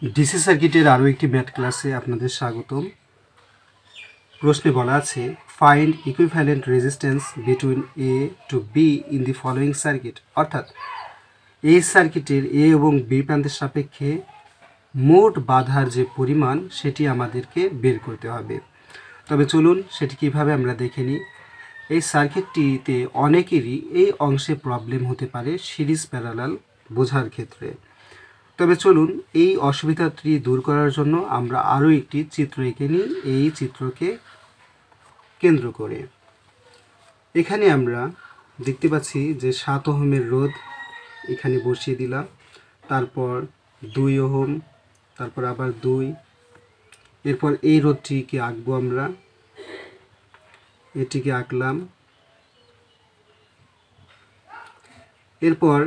DC সার্কিটের আরও একটি ম্যাথ ক্লাসে আপনাদের স্বাগতম। প্রশ্নে বলা আছে find equivalent resistance between A to B in the following circuit, অর্থাৎ এই সার্কিটের এ এবং বি প্রান্তের সাপেক্ষে মোট বাধার যে পরিমাণ সেটি আমাদেরকে বের করতে হবে। তবে চলুন সেটি কিভাবে আমরা দেখে নিই। এই সার্কিটটিতে অনেকেরই এই অংশে প্রবলেম হতে পারে সিরিজ প্যারালাল বোঝার ক্ষেত্রে। তবে চলুন এই অসুবিধাটি দূর করার জন্য আমরা আরও একটি চিত্র এঁকে নিই। এই চিত্রকে কেন্দ্র করে এখানে আমরা দেখতে পাচ্ছি যে 7 ওহমের রোধ এখানে বসিয়ে দিলাম, তারপর 2 ওহম, তারপর আবার 2, এরপর এই রোধটিকে আঁকবো আমরা, এটিকে আঁকলাম। এরপর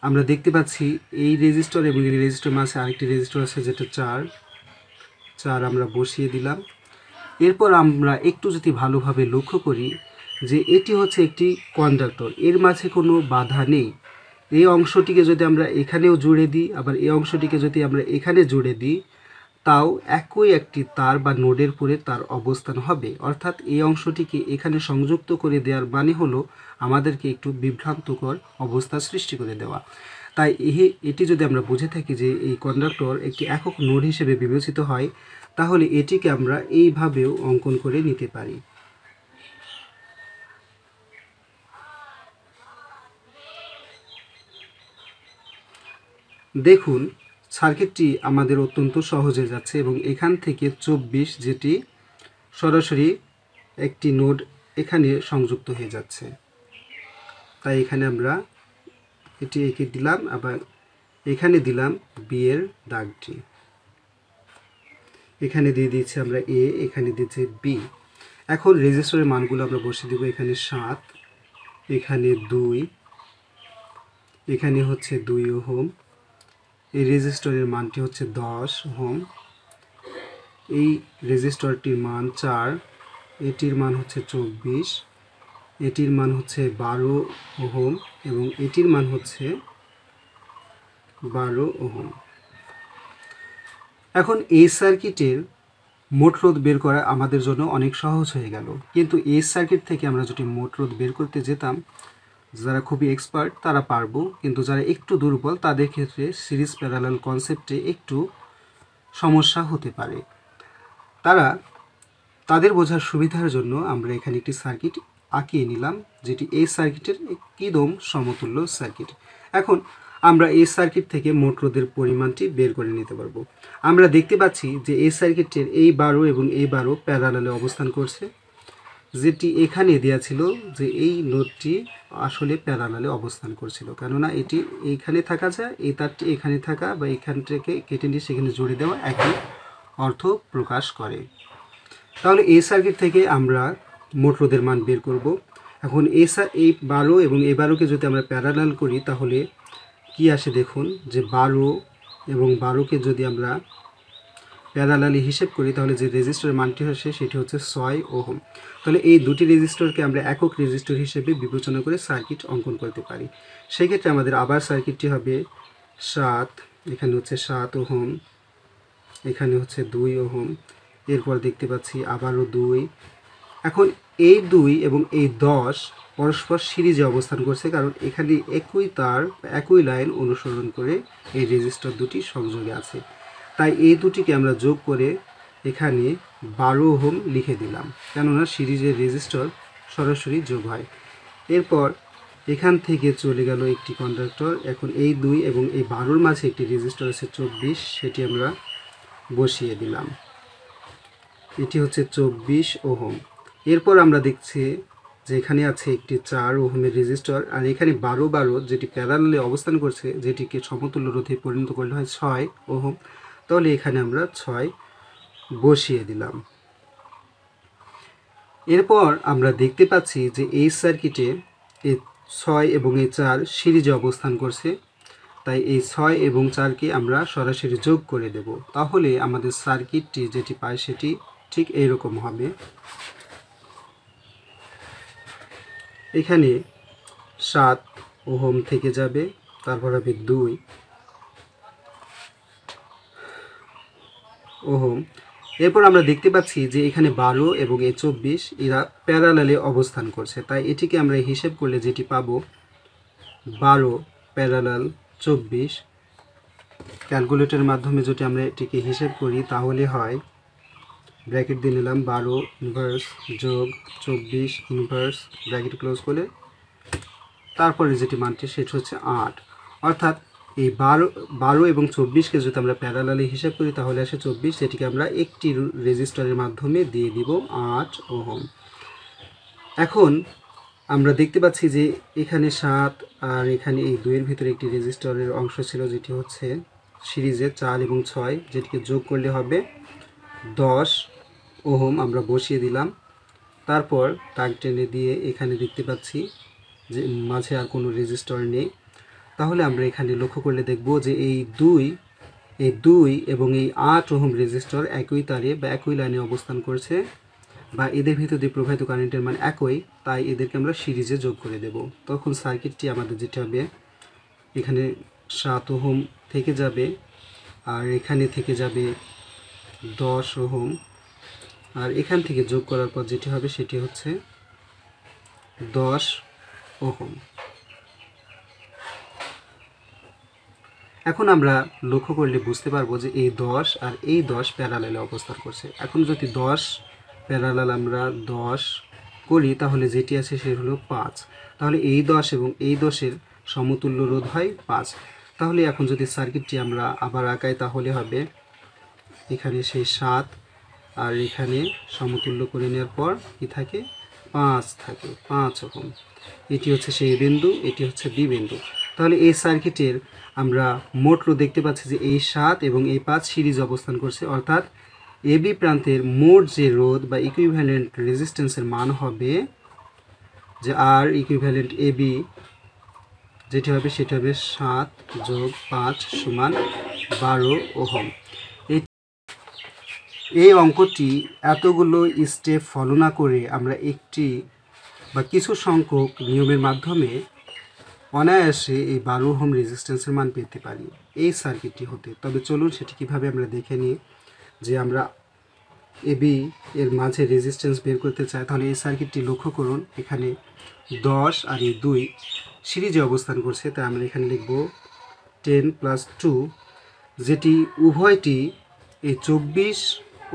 আমরা দেখতে পাচ্ছি এই রেজিস্টর এবং এই রেজিস্টর মাঝে আরেকটি রেজিস্টর আছে যেটা 4 আমরা বসিয়ে দিলাম। এরপর আমরা একটু যদি ভালোভাবে লক্ষ্য করি যে এটি হচ্ছে একটি কন্ডাক্টর, এর মাঝে কোনো বাধা নেই। এই অংশটিকে যদি আমরা এখানেও জুড়ে দিই, আবার এই অংশটিকে যদি আমরা এখানে জুড়ে দিই, তাও একই একটি তার বা নোডের পরে তার অবস্থান হবে। অর্থাৎ এই অংশটিকে এখানে সংযুক্ত করে দেওয়ার মানে হলো আমাদেরকে একটু বিভ্রান্তকর অবস্থা সৃষ্টি করে দেওয়া। তাই এটি যদি আমরা বুঝে থাকি যে এই কন্ডাক্টর একটি একক নোড হিসেবে বিবেচিত হয়, তাহলে এটিকে আমরা এইভাবেও অঙ্কন করে নিতে পারি। দেখুন সার্কিটটি আমাদের অত্যন্ত সহজে যাচ্ছে এবং এখান থেকে 24 যেটি সরাসরি একটি নোড এখানে সংযুক্ত হয়ে যাচ্ছে। তাই এখানে আমরা এটি এঁকে দিলাম, আবার এখানে দিলাম বি এর দাগটি, এখানে দিয়ে দিয়েছি আমরা এ, এখানে দিয়েছি বি। এখন রেজিস্টরের মানগুলো আমরা বসিয়ে দেব। এখানে 7, এখানে 2, এখানে হচ্ছে 2 ওহম, এই রেজিস্টরের মানটি হচ্ছে 10 ওহম, এই রেজিস্টরটির মান 4, এটির মান হচ্ছে 24, এটির মান হচ্ছে 12 ওহম এবং এটির মান হচ্ছে 12 ওহম। এখন এই সার্কিটের মোট রোধ বের করা আমাদের জন্য অনেক সহজ হয়ে গেল, কিন্তু এই সার্কিট থেকে আমরা যদি মোট রোধ বের করতে যেতাম, যারা খুবই এক্সপার্ট তারা পারবো, কিন্তু যারা একটু দুর্বল তাদের ক্ষেত্রে সিরিজ প্যারালাল কনসেপ্টে একটু সমস্যা হতে পারে। তাদের বোঝার সুবিধার জন্য আমরা এখানে একটি সার্কিট আঁকিয়ে নিলাম, যেটি এই সার্কিটের একদম সমতুল্য সার্কিট। এখন আমরা এই সার্কিট থেকে মোট রোধের পরিমাণটি বের করে নিতে পারবো। আমরা দেখতে পাচ্ছি যে এই সার্কিটের এই 12 এবং এই 12 প্যারালালে অবস্থান করছে, যেটি এখানে দেওয়া ছিল যে এই নোডটি আসলে প্যারালালে অবস্থান করছিল, কেননা এটি এইখানে থাকা যায়, এই তারটি এখানে থাকা বা এখান থেকে কেটে নিয়ে সেখানে জুড়ে দেওয়া একই অর্থ প্রকাশ করে। তাহলে এই সার্কিট থেকে আমরা মোট রোধের মান বের করব। এখন এই 12 এবং এই 12কে যদি আমরা প্যারালাল করি তাহলে কি আসে দেখুন, যে 12 এবং 12কে যদি আমরা প্যারালালি হিসেব করি তাহলে যে রেজিস্টরের মানটি আসে সেটি হচ্ছে 6 ওহম। তাহলে এই দুটি রেজিস্টরকে আমরা একক রেজিস্টর হিসেবে বিবেচনা করে সার্কিট অঙ্কন করতে পারি। সেক্ষেত্রে আমাদের আবার সার্কিটটি হবে 7, এখানে হচ্ছে 7 ওহম, এখানে হচ্ছে 2 ওহম, এরপর দেখতে পাচ্ছি আবারও 2। এখন এই 2 এবং এই 10 পরস্পর সিরিজে অবস্থান করছে, কারণ এখানে একই তার একই লাইন অনুসরণ করে এই রেজিস্টর দুটি সংযোগে আছে। তাই এই দুটিকে আমরা যোগ করে এখানে 12 ওহম লিখে দিলাম, কেননা সিরিজের রেজিস্টর সরাসরি যোগ হয়। এরপর এখান থেকে চলে গেল একটি কন্ডাক্টর। এখন এই 2 এবং এই 12-র মাঝে একটি রেজিস্টর আছে 24, সেটি আমরা বসিয়ে দিলাম, এটি হচ্ছে 24 ওহম। এরপর আমরা দেখছি যে এখানে আছে একটি 4 ওহমের রেজিস্টর, আর এখানে 12 যেটি প্যারালালে অবস্থান করছে, যেটিকে সমতুল্য রোধে পরিণত করলে হয় 6 ওহম। তাহলে এখানে আমরা 6 বসিয়ে দিলাম। এরপর আমরা দেখতে পাচ্ছি যে এই সার্কিটে এই 6 এবং এই 4 সিরিজে অবস্থান করছে, তাই এই 6 এবং 4কে আমরা সরাসরি যোগ করে দেব। তাহলে আমাদের সার্কিটটি যেটি পায় সেটি ঠিক এইরকম হবে। এখানে 7 ওহম থেকে যাবে, তারপর হবে 2, ওহম। এরপর আমরা দেখতে পাচ্ছি যে এখানে 12 এবং এই 24 এরা প্যারালালে অবস্থান করছে, তাই এটিকে আমরা হিসেব করলে যেটি পাবো 12 প্যারালাল 24, ক্যালকুলেটরের মাধ্যমে যদি আমরা এটিকে হিসেব করি তাহলে হয়, ব্র্যাকেট দিয়ে নিলাম 12 ইনভার্স যোগ 24 ইনভার্স, ব্র্যাকেট ক্লোজ করে তারপরে যেটি মানটি সেটি হচ্ছে 8। অর্থাৎ এই 12 এবং 24কে যদি আমরা প্যারালালে হিসাব করি তাহলে আসে 24, যেটিকে আমরা একটি রেজিস্টারের মাধ্যমে দিয়ে দিব 8 ওহম। এখন আমরা দেখতে পাচ্ছি যে এখানে 7 আর এখানে এই 2-এর ভিতরে একটি রেজিস্টারের অংশ ছিল যেটি হচ্ছে সিরিজে 4 এবং 6, যেটিকে যোগ করলে হবে 10 ওহম। আমরা বসিয়ে দিলাম, তারপর টাগ টেনে দিয়ে এখানে দেখতে পাচ্ছি যে মাঝে আর কোনো রেজিস্টার নেই। তাহলে আমরা এখানে লক্ষ্য করলে দেখব যে এই 2 এবং এই 8 ওহম রেজিস্টার একই তারে বা একই লাইনে অবস্থান করছে, বা এদের ভিতর দিয়ে প্রবাহিত কারেন্টের মান একই, তাই এদেরকে আমরা সিরিজে যোগ করে দেব। তখন সার্কিটটি আমাদের যেটা হবে, এখানে 7 ওহম থেকে যাবে আর এখানে থেকে যাবে 10 ওহম, আর এখান থেকে যোগ করার পর যেটি হবে সেটি হচ্ছে 10 ওহম। এখন আমরা লক্ষ্য করলে বুঝতে পারবো যে এই 10 আর এই 10 প্যারালালে অবস্থান করছে। এখন যদি 10 প্যারালাল আমরা 10 করি তাহলে যেটি আছে সেটি হলো 5। তাহলে এই 10 এবং এই 10-এর সমতুল্য রোধ হয় 5। তাহলে এখন যদি সার্কিটটি আমরা আবার আঁকাই তাহলে হবে এখানে সেই 7 আর এখানে সমতুল্য করে নেওয়ার পর কি থাকে, 5 থাকে, 5 ওহম। এটি হচ্ছে সেই বিন্দু, এটি হচ্ছে বি বিন্দু। তাহলে এই সার্কিটের আমরা মোট রোধ দেখতে পাচ্ছি যে এই 7 এবং এই 5 সিরিজ অবস্থান করছে, অর্থাৎ এবি প্রান্তের মোট যে রোধ বা ইকুইভ্যালেন্ট রেজিস্ট্যান্সের মান হবে যে আর ইকুইভ্যালেন্ট এবি, যেটি হবে সেটি হবে 7 যোগ 5 সমান 12 ওহম। এই অঙ্কটি এতগুলো স্টেপ ফলো না করে আমরা একটি বা কিছু সংখ্যক নিয়মের মাধ্যমে অনায়াসে এই 12 ওহম রেজিস্ট্যান্সের মান পেতে পারি এই সার্কিটটি হতে। তবে চলুন সেটি কীভাবে আমরা দেখে নিই। যে আমরা এবি এর মাঝে রেজিস্ট্যান্স বের করতে চাই, তাহলে এই সার্কিটটি লক্ষ্য করুন, এখানে 10 আর এই 2 সিরিজে অবস্থান করছে, তাই আমরা এখানে লিখব 10 + 2, যেটি উভয়টি এই 24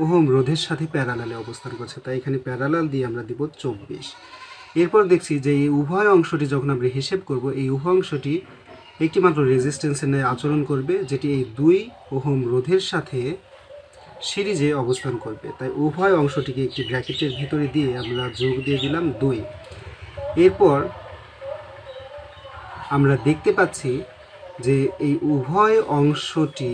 ওহম রোধের সাথে প্যারালালে অবস্থান করছে, তাই এখানে প্যারালাল দিয়ে আমরা দিব 24। এরপর দেখছি যে এই উভয় অংশটি যখন আমরা হিসেব করব, এই উভয় অংশটি একটিমাত্র রেজিস্ট্যান্সের ন্যায় আচরণ করবে, যেটি এই 2 ওহম রোধের সাথে সিরিজে অবস্থান করবে। তাই উভয় অংশটিকে একটি ব্র্যাকেটের ভিতরে দিয়ে আমরা যোগ দিয়ে দিলাম 2। এরপর আমরা দেখতে পাচ্ছি যে এই উভয় অংশটি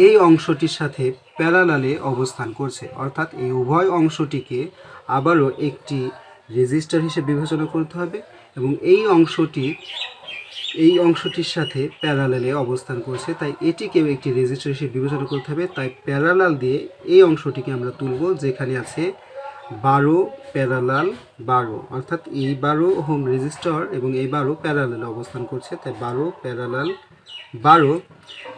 এই অংশটির সাথে প্যারালালে অবস্থান করছে, অর্থাৎ এই উভয় অংশটিকে আবারও একটি রেজিস্টার হিসেবে বিবেচনা করতে হবে এবং এই অংশটির সাথে প্যারালালে অবস্থান করছে, তাই এটিকেও একটি রেজিস্টার হিসেবে বিবেচনা করতে হবে। তাই প্যারালাল দিয়ে এই অংশটিকে আমরা তুলব, যেখানে আছে 12 প্যারালাল 12, অর্থাৎ এই 12 ওহম রেজিস্টার এবং এই 12 প্যারালালে অবস্থান করছে, তাই 12 প্যারালাল 12,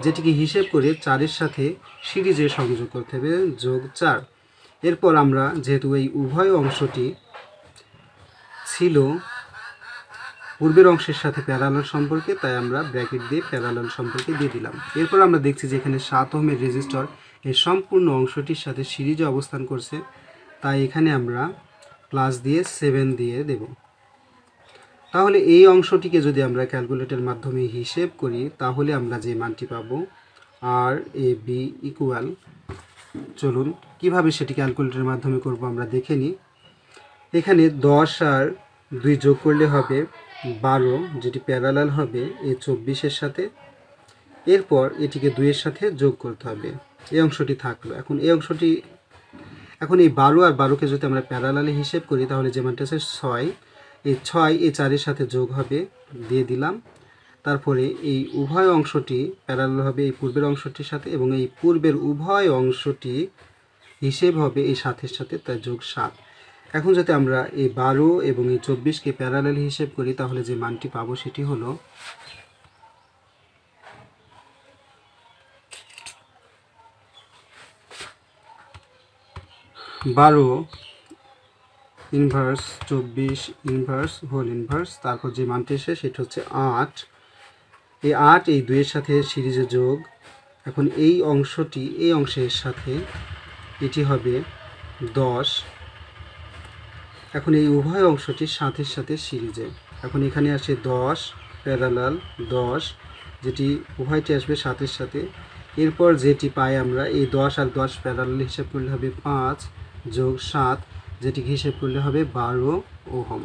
যেটিকে হিসেব করে 4-এর সাথে সিরিজে সংযোগ করতে হবে, যোগ 4। এরপর আমরা যেহেতু এই উভয় অংশটি ছিল পূর্বের অংশের সাথে প্যারালাল সম্পর্কে, তাই আমরা ব্র্যাকেট দিয়ে প্যারালাল সম্পর্কে দিয়ে দিলাম। এরপর আমরা দেখছি যে এখানে 7 ওহমের রেজিস্টার এই সম্পূর্ণ অংশটির সাথে সিরিজে অবস্থান করছে, তাই এখানে আমরা প্লাস দিয়ে 7 দিয়ে দেব। তাহলে এই অংশটিকে যদি আমরা ক্যালকুলেটরের মাধ্যমে হিসেব করি তাহলে আমরা যে মানটি পাবো আর এ বি ইকুয়াল, চলুন কিভাবে সেটি ক্যালকুলেটরের মাধ্যমে করব আমরা দেখে নিই। এখানে 10 আর 2 যোগ করলে হবে 12, যেটি প্যারালাল হবে এই 24-এর সাথে। এরপর এটিকে 2-এর সাথে যোগ করতে হবে, এই অংশটি থাকলো। এখন এই 12 আর 12কে যদি আমরা প্যারালালে হিসেব করি তাহলে যে মানটা আছে 6, এই 6 এই 4-এর সাথে যোগ হবে, দিয়ে দিলাম। তারপরে এই উভয় অংশটি প্যারালাল হবে এই পূর্বের অংশটির সাথে এবং এই পূর্বের উভয় অংশটি হিসেব হবে এই 7-এর সাথে, তাই যোগ 7। এখন যদি আমরা এই 12 এবং এই 24কে প্যারালাল হিসেব করি তাহলে যে মানটি পাবো সেটি হলো 12 ইনভার্স 24 ইনভার্স হোল ইনভার্স, তারপর যে মানটি এসে সেটা হচ্ছে 8। এই 8 এই 2 এর সাথে সিরিজে যোগ। এখন এই অংশটি এই অংশের সাথে এটি হবে 10। এখন এই উভয় অংশটি 7-এর সাথে সিরিজে। এখন এখানে আসে 10 প্যারালাল 10, যেটি উভয়টি আসবে 7-এর সাথে। এরপর যেটি পাই আমরা এই 10 আর 10 প্যারালাল হিসাব করলে হবে 5 যোগ 7, যেটিকে হিসাব করলে হবে 12 ওহম।